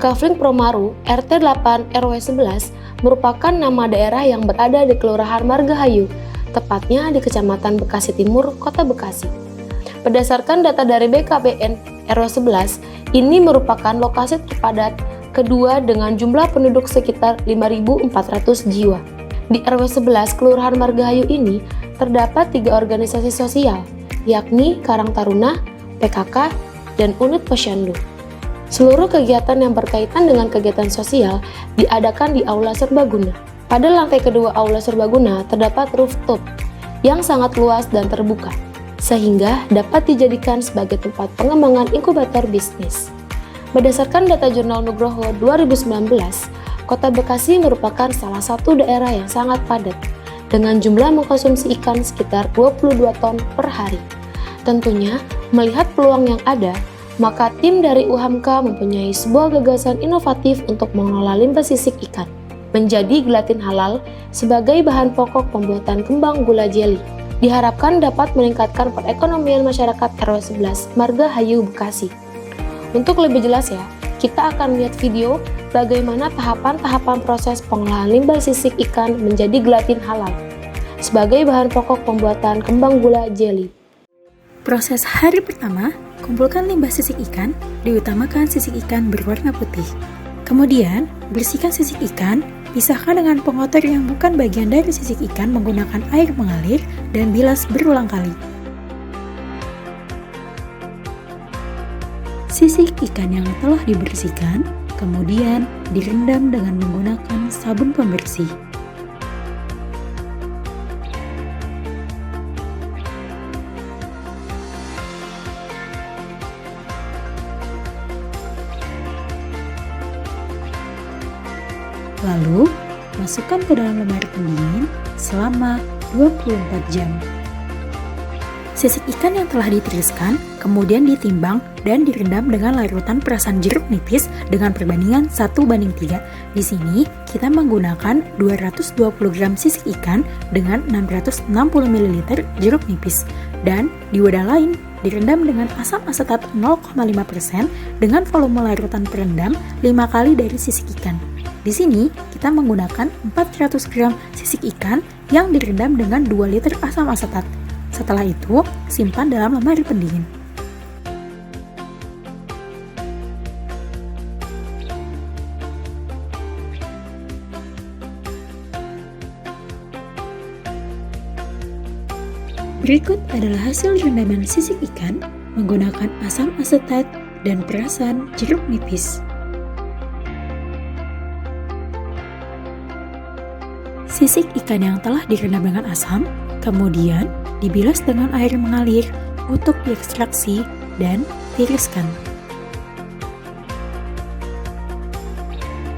Kafling Promaru RT 8 RW 11 merupakan nama daerah yang berada di Kelurahan Margahayu, tepatnya di Kecamatan Bekasi Timur, Kota Bekasi. Berdasarkan data dari BKPN RW 11, ini merupakan lokasi terpadat kedua dengan jumlah penduduk sekitar 5.400 jiwa. Di RW 11 Kelurahan Margahayu ini terdapat 3 organisasi sosial, yakni Karang Taruna, PKK, dan Unit Posyandu. Seluruh kegiatan yang berkaitan dengan kegiatan sosial diadakan di Aula Serbaguna. Pada lantai kedua Aula Serbaguna terdapat rooftop yang sangat luas dan terbuka, sehingga dapat dijadikan sebagai tempat pengembangan inkubator bisnis. Berdasarkan data Jurnal Nugroho 2019, Kota Bekasi merupakan salah satu daerah yang sangat padat, dengan jumlah mengkonsumsi ikan sekitar 22 ton per hari. Tentunya, melihat peluang yang ada, maka tim dari UHAMKA mempunyai sebuah gagasan inovatif untuk mengelola limbah sisik ikan menjadi gelatin halal sebagai bahan pokok pembuatan kembang gula jeli. Diharapkan dapat meningkatkan perekonomian masyarakat RW 11 Margahayu Bekasi. Untuk lebih jelas ya, kita akan lihat video bagaimana tahapan-tahapan proses pengolahan limbah sisik ikan menjadi gelatin halal sebagai bahan pokok pembuatan kembang gula jeli. Proses hari pertama, kumpulkan limbah sisik ikan, diutamakan sisik ikan berwarna putih. Kemudian, bersihkan sisik ikan, pisahkan dengan pengotor yang bukan bagian dari sisik ikan menggunakan air mengalir dan bilas berulang kali. Sisik ikan yang telah dibersihkan, kemudian direndam dengan menggunakan sabun pembersih. Lalu, masukkan ke dalam lemari pendingin selama 24 jam. Sisik ikan yang telah ditiriskan kemudian ditimbang dan direndam dengan larutan perasan jeruk nipis dengan perbandingan 1:3. Di sini, kita menggunakan 220 gram sisik ikan dengan 660 ml jeruk nipis. Dan di wadah lain, direndam dengan asam asetat 0,5% dengan volume larutan perendam 5 kali dari sisik ikan. Di sini, kita menggunakan 400 gram sisik ikan yang direndam dengan 2 liter asam asetat. Setelah itu, simpan dalam lemari pendingin. Berikut adalah hasil rendaman sisik ikan menggunakan asam asetat dan perasan jeruk nipis. Sisik ikan yang telah direndam dengan asam, kemudian dibilas dengan air mengalir untuk diekstraksi dan tiriskan.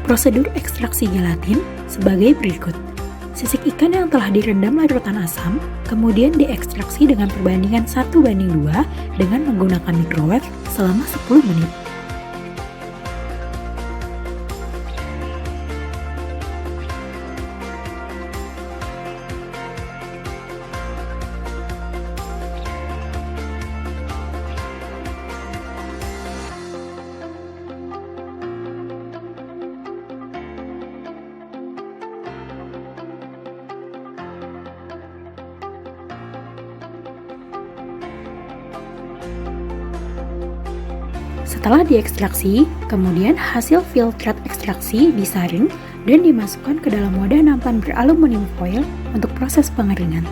Prosedur ekstraksi gelatin sebagai berikut. Sisik ikan yang telah direndam larutan asam, kemudian diekstraksi dengan perbandingan 1:2 dengan menggunakan microwave selama 10 menit. Setelah diekstraksi, kemudian hasil filtrat ekstraksi disaring dan dimasukkan ke dalam wadah nampan beraluminium foil untuk proses pengeringan.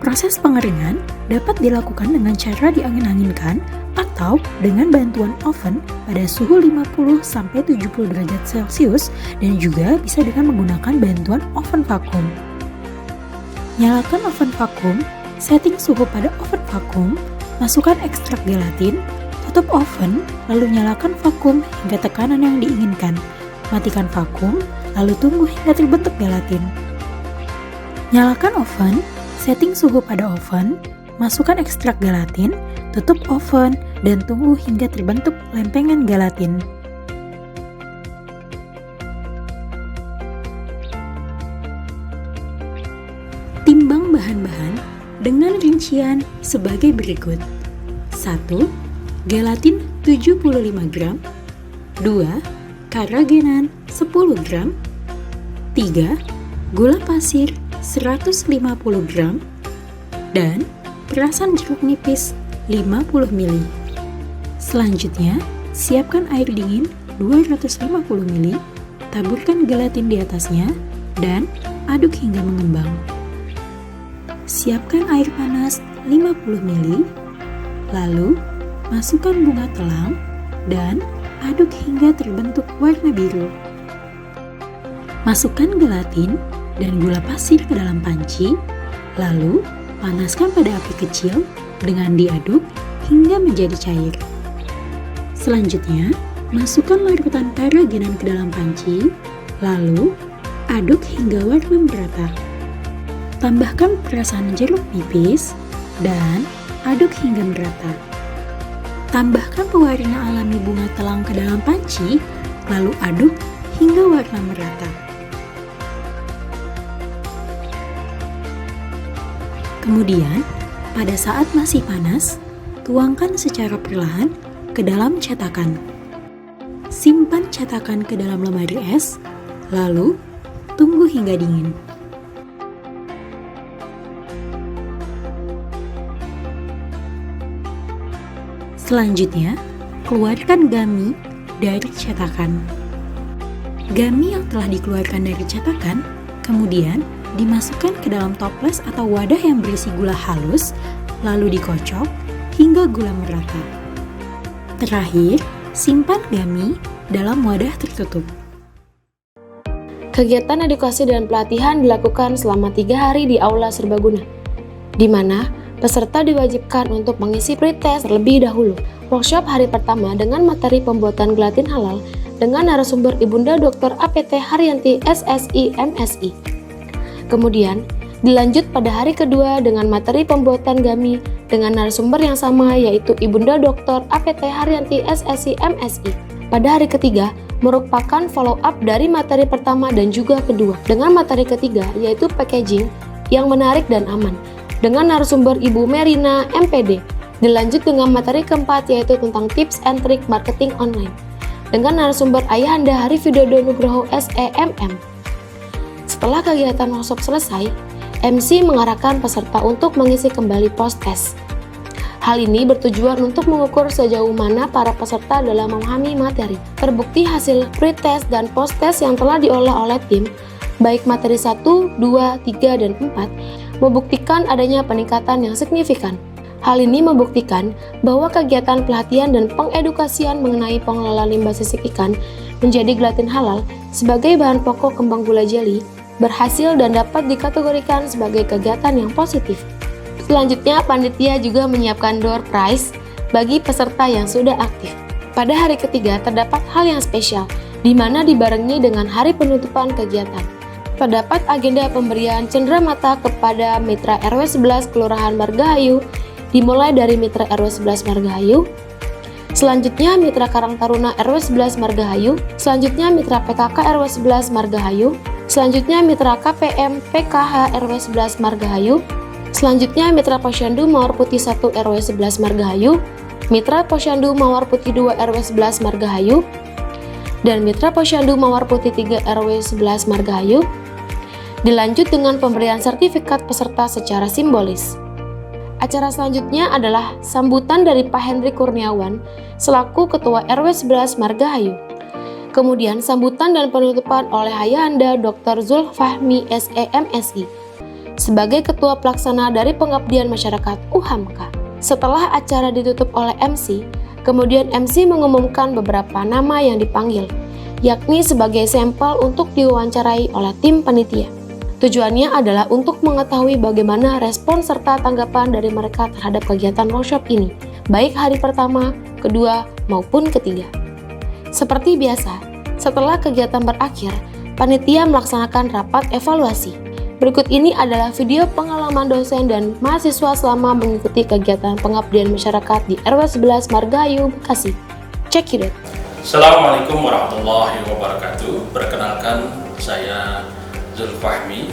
Proses pengeringan dapat dilakukan dengan cara diangin-anginkan atau dengan bantuan oven pada suhu 50-70 derajat Celcius dan juga bisa dengan menggunakan bantuan oven vakum. Nyalakan oven vakum, setting suhu pada oven vakum, masukkan ekstrak gelatin, tutup oven, lalu nyalakan vakum hingga tekanan yang diinginkan. Matikan vakum, lalu tunggu hingga terbentuk gelatin. Nyalakan oven, setting suhu pada oven, masukkan ekstrak gelatin, tutup oven, dan tunggu hingga terbentuk lempengan gelatin. Timbang bahan-bahan dengan rincian sebagai berikut. 1. Gelatin 75 gram, 2. Karagenan 10 gram, 3. Gula pasir 150 gram, dan perasan jeruk nipis 50 ml. Selanjutnya, siapkan air dingin 250 ml, taburkan gelatin di atasnya, dan aduk hingga mengembang. Siapkan air panas 50 ml, lalu masukkan bunga telang dan aduk hingga terbentuk warna biru. Masukkan gelatin dan gula pasir ke dalam panci, lalu panaskan pada api kecil dengan diaduk hingga menjadi cair. Selanjutnya, masukkan larutan karagenan ke dalam panci, lalu aduk hingga warna merata. Tambahkan perasan jeruk nipis dan aduk hingga merata. Tambahkan pewarna alami bunga telang ke dalam panci, lalu aduk hingga warna merata. Kemudian, pada saat masih panas, tuangkan secara perlahan ke dalam cetakan. Simpan cetakan ke dalam lemari es, lalu tunggu hingga dingin. Selanjutnya, keluarkan gummy dari cetakan. Gummy yang telah dikeluarkan dari cetakan kemudian dimasukkan ke dalam toples atau wadah yang berisi gula halus, lalu dikocok hingga gula merata. Terakhir, simpan gummy dalam wadah tertutup. Kegiatan edukasi dan pelatihan dilakukan selama 3 hari di Aula Serbaguna, di mana peserta diwajibkan untuk mengisi pretest terlebih dahulu. Workshop hari pertama dengan materi pembuatan gelatin halal dengan narasumber Ibunda Dr. APT Haryanti SSI MSI. Kemudian, dilanjut pada hari kedua dengan materi pembuatan gummy dengan narasumber yang sama yaitu Ibunda Dr. APT Haryanti SSI MSI. Pada hari ketiga, merupakan follow up dari materi pertama dan juga kedua dengan materi ketiga yaitu packaging yang menarik dan aman dengan narasumber Ibu Merina MPD. Dilanjut dengan materi keempat yaitu tentang tips and trik marketing online dengan narasumber Ayahanda Hari Widodo Nugroho SEMM. Setelah kegiatan workshop selesai, MC mengarahkan peserta untuk mengisi kembali post-test. Hal ini bertujuan untuk mengukur sejauh mana para peserta dalam memahami materi. Terbukti hasil pre-test dan post-test yang telah diolah oleh tim, baik materi 1, 2, 3, dan 4, membuktikan adanya peningkatan yang signifikan. Hal ini membuktikan bahwa kegiatan pelatihan dan pengedukasian mengenai pengelolaan limbah sisik ikan menjadi gelatin halal sebagai bahan pokok kembang gula jeli berhasil dan dapat dikategorikan sebagai kegiatan yang positif. Selanjutnya, panitia juga menyiapkan door prize bagi peserta yang sudah aktif. Pada hari ketiga terdapat hal yang spesial, di mana dibarengi dengan hari penutupan kegiatan. Terdapat agenda pemberian cenderamata kepada Mitra RW 11 Kelurahan Margahayu, dimulai dari Mitra RW 11 Margahayu, selanjutnya Mitra Karang Taruna RW 11 Margahayu, selanjutnya Mitra PKK RW 11 Margahayu, selanjutnya Mitra KPM PKH RW 11 Margahayu, selanjutnya Mitra Posyandu Mawar Putih 1 RW 11 Margahayu, Mitra Posyandu Mawar Putih 2 RW 11 Margahayu, dan Mitra Posyandu Mawar Putih 3 RW 11 Margahayu. Dilanjut dengan pemberian sertifikat peserta secara simbolis. Acara selanjutnya adalah sambutan dari Pak Hendri Kurniawan selaku Ketua RW 11 Margahayu. Kemudian sambutan dan penutupan oleh Ayahanda Dr. Zulfahmi SEMSI sebagai Ketua Pelaksana dari Pengabdian Masyarakat UHAMKA. Setelah acara ditutup oleh MC, kemudian MC mengumumkan beberapa nama yang dipanggil, yakni sebagai sampel untuk diwawancarai oleh tim panitia. Tujuannya adalah untuk mengetahui bagaimana respon serta tanggapan dari mereka terhadap kegiatan workshop ini, baik hari pertama, kedua, maupun ketiga. Seperti biasa, setelah kegiatan berakhir, panitia melaksanakan rapat evaluasi. Berikut ini adalah video pengalaman dosen dan mahasiswa selama mengikuti kegiatan pengabdian masyarakat di RW 11 Margahayu, Bekasi. Check it out. Assalamualaikum warahmatullahi wabarakatuh. Perkenalkan, saya Zulfahmi.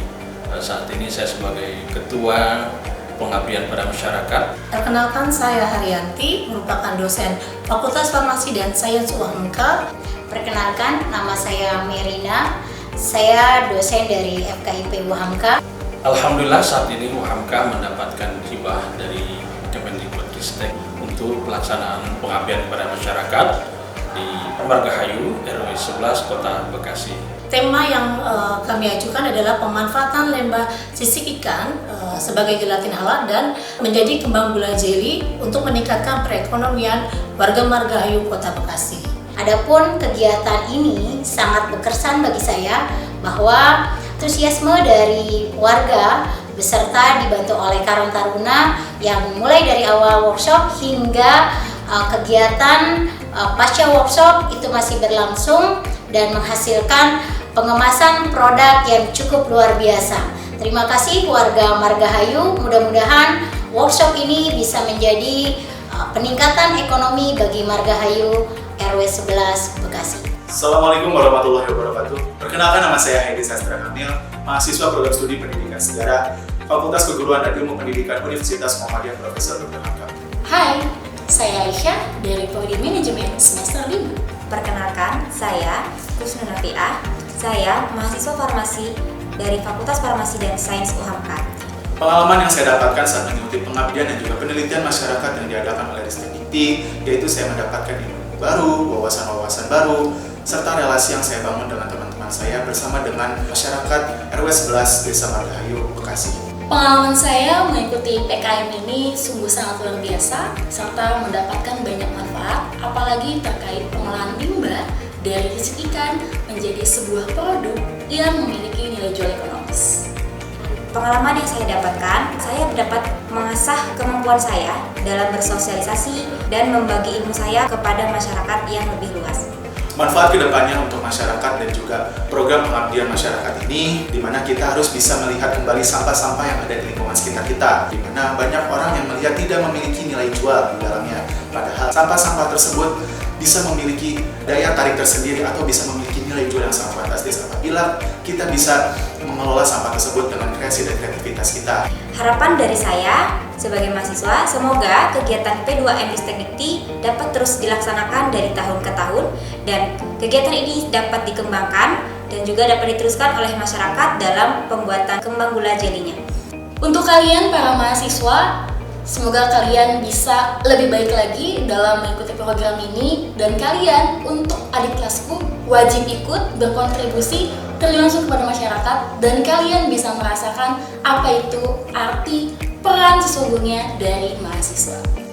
Saat ini saya sebagai Ketua pengabdian pada masyarakat. Perkenalkan, saya Haryanti, merupakan dosen Fakultas Farmasi dan Sains UHMK. Perkenalkan, nama saya Merina, saya dosen dari FKIP UHMK. Alhamdulillah saat ini UHMK mendapatkan hibah dari Kemendikbudristek untuk pelaksanaan pengabdian kepada masyarakat di Margahayu, RW 11, Kota Bekasi. Tema yang kami ajukan adalah pemanfaatan limbah sisik ikan sebagai gelatin halal dan menjadi kembang gula jeli untuk meningkatkan perekonomian warga Margahayu, Kota Bekasi. Adapun kegiatan ini sangat berkesan bagi saya bahwa antusiasme dari warga beserta dibantu oleh Karang Taruna yang mulai dari awal workshop hingga kegiatan pasca workshop itu masih berlangsung dan menghasilkan pengemasan produk yang cukup luar biasa. Terima kasih warga Margahayu, mudah-mudahan workshop ini bisa menjadi peningkatan ekonomi bagi Margahayu RW 11 Bekasi. Assalamualaikum warahmatullahi wabarakatuh. Perkenalkan, nama saya Heidi Sastra Kamil, mahasiswa program studi pendidikan sejarah Fakultas Keguruan dan Ilmu Pendidikan Universitas Muhammadiyah Profesor Dr. Hamka. Hai, saya Aisyah dari Prodi Manajemen semester 5. Perkenalkan, saya Kusnur Nafiah, saya mahasiswa farmasi dari Fakultas Farmasi dan Sains UHMK. Pengalaman yang saya dapatkan saat mengikuti pengabdian dan juga penelitian masyarakat yang diadakan oleh Ristek Dikti, yaitu saya mendapatkan ilmu baru, wawasan-wawasan baru, serta relasi yang saya bangun dengan teman-teman saya bersama dengan masyarakat RW 11 Desa Margahayu, Bekasi. Pengalaman saya mengikuti PKM ini sungguh sangat luar biasa serta mendapatkan banyak manfaat, apalagi terkait pengolahan limbah dari sisik ikan menjadi sebuah produk yang memiliki nilai jual ekonomis. Pengalaman yang saya dapatkan, saya dapat mengasah kemampuan saya dalam bersosialisasi dan membagi ilmu saya kepada masyarakat yang lebih luas. Manfaat kedepannya untuk masyarakat dan juga program pengabdian masyarakat ini, di mana kita harus bisa melihat kembali sampah-sampah yang ada di lingkungan sekitar kita, di mana banyak orang yang melihat tidak memiliki nilai jual di dalamnya, padahal sampah-sampah tersebut bisa memiliki daya tarik tersendiri atau bisa memiliki nilai jual yang sangat fantastis apabila kita bisa mengelola sampah tersebut dengan kreasi dan kreativitas kita. Harapan dari saya sebagai mahasiswa, semoga kegiatan P2M Ristek Dikti dapat terus dilaksanakan dari tahun ke tahun dan kegiatan ini dapat dikembangkan dan juga dapat diteruskan oleh masyarakat dalam pembuatan kembang gula jelinya. Untuk kalian para mahasiswa, semoga kalian bisa lebih baik lagi dalam mengikuti program ini, dan kalian untuk adik kelasku wajib ikut berkontribusi terjun langsung kepada masyarakat dan kalian bisa merasakan apa itu arti peran sesungguhnya dari mahasiswa.